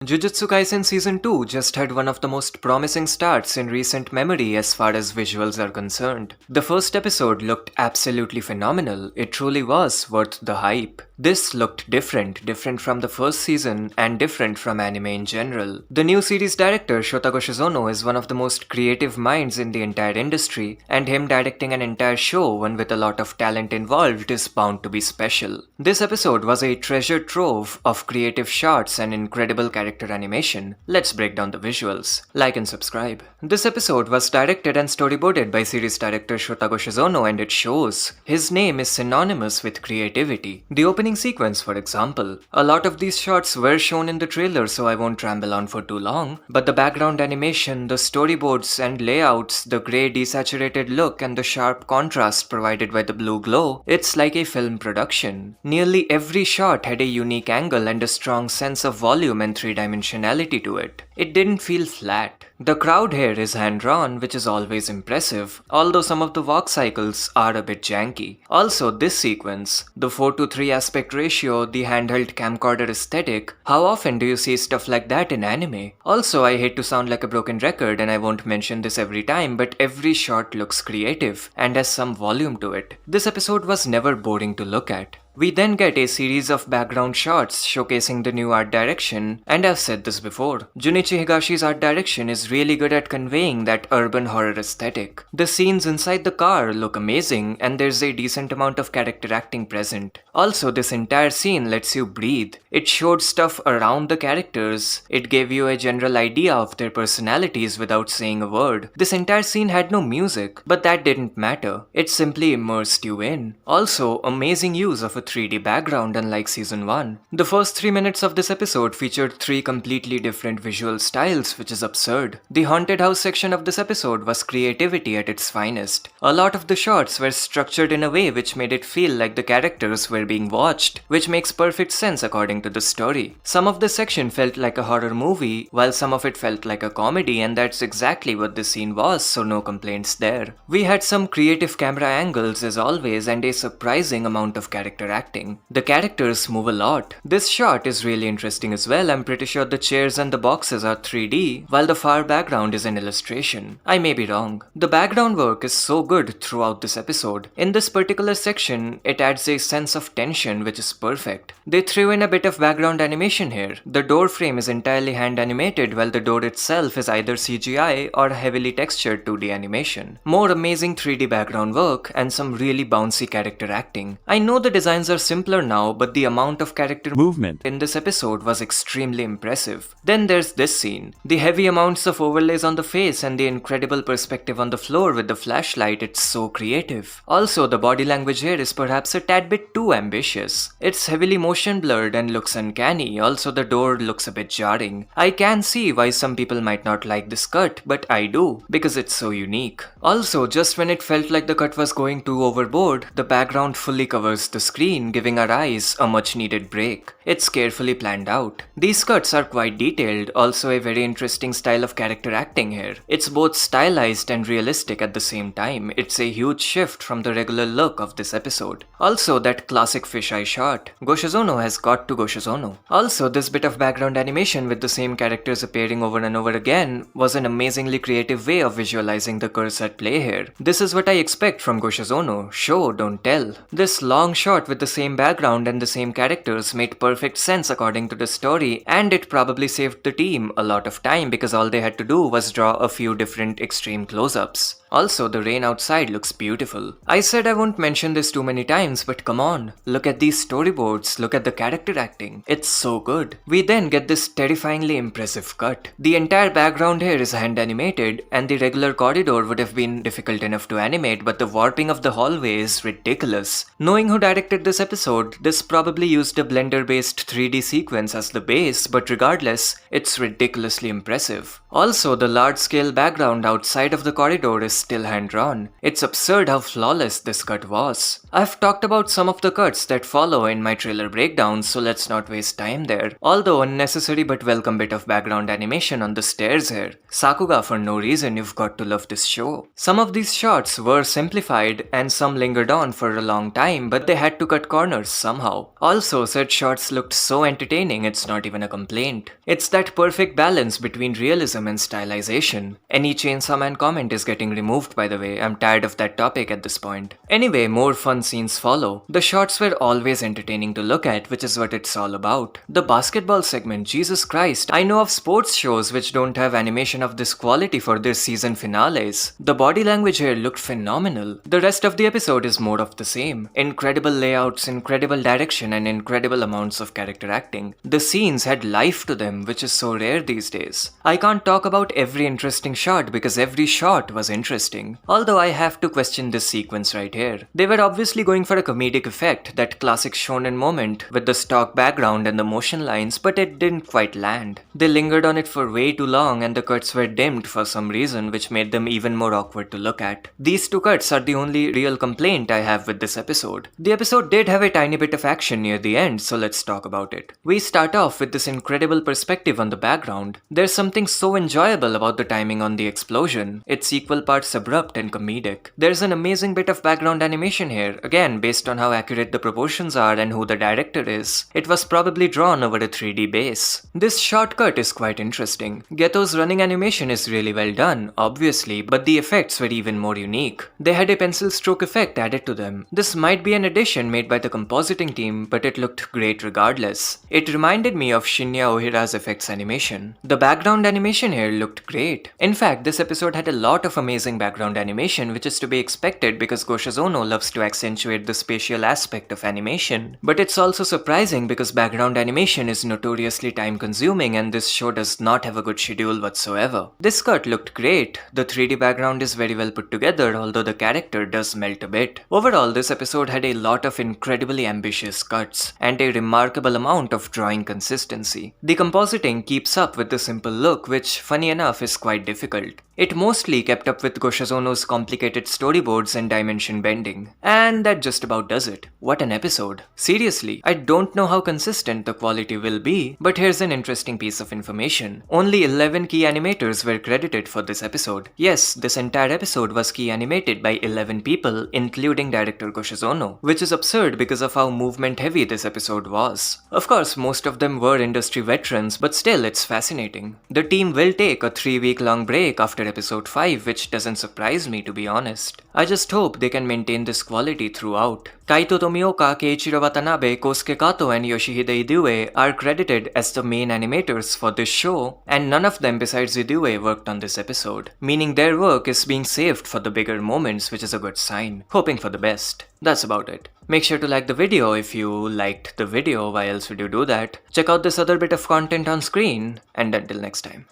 Jujutsu Kaisen Season 2 just had one of the most promising starts in recent memory as far as visuals are concerned. The first episode looked absolutely phenomenal, it truly was worth the hype. This looked different from the first season and different from anime in general. The new series director Shota Goshizono is one of the most creative minds in the entire industry, and him directing an entire show, one with a lot of talent involved, is bound to be special. This episode was a treasure trove of creative shots and incredible character animation. Let's break down the visuals. Like and subscribe. This episode was directed and storyboarded by series director Shota Goshizono, and it shows. His name is synonymous with creativity. The opening sequence, for example. A lot of these shots were shown in the trailer, so I won't ramble on for too long, but the background animation, the storyboards and layouts, the grey desaturated look and the sharp contrast provided by the blue glow, it's like a film production. Nearly every shot had a unique angle and a strong sense of volume and three-dimensionality to it. It didn't feel flat. The crowd here is hand-drawn, which is always impressive, although some of the walk cycles are a bit janky. Also, this sequence, the 4:3 aspect ratio, the handheld camcorder aesthetic, how often do you see stuff like that in anime? Also, I hate to sound like a broken record and I won't mention this every time, but every shot looks creative and has some volume to it. This episode was never boring to look at. We then get a series of background shots showcasing the new art direction, and I've said this before, Junichi Higashi's art direction is really good at conveying that urban horror aesthetic. The scenes inside the car look amazing, and there's a decent amount of character acting present. Also, this entire scene lets you breathe. It showed stuff around the characters, it gave you a general idea of their personalities without saying a word. This entire scene had no music, but that didn't matter. It simply immersed you in. Also, amazing use of a 3D background unlike season 1. The first 3 minutes of this episode featured 3 completely different visual styles, which is absurd. The haunted house section of this episode was creativity at its finest. A lot of the shots were structured in a way which made it feel like the characters were being watched, which makes perfect sense according to the story. Some of the section felt like a horror movie, while some of it felt like a comedy, and that's exactly what this scene was, so no complaints there. We had some creative camera angles as always, and a surprising amount of character acting. The characters move a lot. This shot is really interesting as well. I'm pretty sure the chairs and the boxes are 3D, while the far background is an illustration. I may be wrong. The background work is so good throughout this episode. In this particular section, it adds a sense of tension which is perfect. They threw in a bit of background animation here. The door frame is entirely hand animated, while the door itself is either CGI or heavily textured 2D animation. More amazing 3D background work and some really bouncy character acting. I know the designs are simpler now, but the amount of character movement in this episode was extremely impressive. Then there's this scene. The heavy amounts of overlays on the face and the incredible perspective on the floor with the flashlight, it's so creative. Also, the body language here is perhaps a tad bit too ambitious. It's heavily motion blurred and looks uncanny. Also, the door looks a bit jarring. I can see why some people might not like this cut, but I do, because it's so unique. Also, just when it felt like the cut was going too overboard, the background fully covers the screen, giving our eyes a much needed break. It's carefully planned out. These cuts are quite detailed, also a very interesting style of character acting here. It's both stylized and realistic at the same time. It's a huge shift from the regular look of this episode. Also, that classic fisheye shot. Goshizono has got to Goshizono. Also, this bit of background animation with the same characters appearing over and over again was an amazingly creative way of visualizing the curse at play here. This is what I expect from Goshizono. Show, don't tell. This long shot with the same background and the same characters made perfect sense according to the story, and it probably saved the team a lot of time because all they had to do was draw a few different extreme close-ups. Also, the rain outside looks beautiful. I said I won't mention this too many times, but come on, look at these storyboards, look at the character acting. It's so good. We then get this terrifyingly impressive cut. The entire background here is hand animated, and the regular corridor would have been difficult enough to animate, but the warping of the hallway is ridiculous. Knowing who directed this episode, this probably used a Blender-based 3D sequence as the base, but regardless, it's ridiculously impressive. Also, the large-scale background outside of the corridor is still hand-drawn. It's absurd how flawless this cut was. I've talked about some of the cuts that follow in my trailer breakdown, so let's not waste time there. Although unnecessary but welcome bit of background animation on the stairs here. Sakuga, for no reason, you've got to love this show. Some of these shots were simplified and some lingered on for a long time, but they had to cut corners somehow. Also, said shots looked so entertaining it's not even a complaint. It's that perfect balance between realism and stylization. Any Chainsaw Man comment is getting removed, by the way. I'm tired of that topic at this point. Anyway, more fun scenes follow. The shots were always entertaining to look at, which is what it's all about. The basketball segment, Jesus Christ. I know of sports shows which don't have animation of this quality for their season finales. The body language here looked phenomenal. The rest of the episode is more of the same. Incredible layouts, incredible direction, and incredible amounts of character acting. The scenes had life to them, which is so rare these days. I can't talk about every interesting shot because every shot was interesting. Although I have to question this sequence right here. They were obviously going for a comedic effect, that classic shonen moment with the stock background and the motion lines, but it didn't quite land. They lingered on it for way too long and the cuts were dimmed for some reason, which made them even more awkward to look at. These two cuts are the only real complaint I have with this episode. The episode did have a tiny bit of action near the end, so let's talk about it. We start off with this incredible perspective on the background. There's something so enjoyable about the timing on the explosion. It's equal parts abrupt and comedic. There's an amazing bit of background animation here, again based on how accurate the proportions are and who the director is. It was probably drawn over a 3D base. This shortcut is quite interesting. Geto's running animation is really well done, obviously, but the effects were even more unique. They had a pencil stroke effect added to them. This might be an addition made by the compositing team, but it looked great regardless. It reminded me of Shinya Ohira's effects animation. The background animation here looked great. In fact, this episode had a lot of amazing background animation, which is to be expected because Goshizono loves to accentuate the spatial aspect of animation. But it's also surprising because background animation is notoriously time consuming and this show does not have a good schedule whatsoever. This cut looked great. The 3D background is very well put together, although the character does melt a bit. Overall, this episode had a lot of incredibly ambitious cuts and a remarkable amount of drawing consistency. The compositing keeps up with the simple look, which, funny enough, is quite difficult. It mostly kept up with Goshizono's complicated storyboards and dimension bending. And that just about does it. What an episode. Seriously, I don't know how consistent the quality will be, but here's an interesting piece of information. Only 11 key animators were credited for this episode. Yes, this entire episode was key animated by 11 people, including director Goshizono, which is absurd because of how movement heavy this episode was. Of course, most of them were industry veterans, but still it's fascinating. The team will take a 3-week-long break after episode 5, which doesn't surprise me, to be honest. I just hope they can maintain this quality throughout. Kaito Tomioka, Keiichiro Watanabe, Kosuke Kato and Yoshihide Idue are credited as the main animators for this show, and none of them besides Idue worked on this episode, meaning their work is being saved for the bigger moments, which is a good sign. Hoping for the best. That's about it. Make sure to like the video if you liked the video, why else would you do that? Check out this other bit of content on screen, and until next time.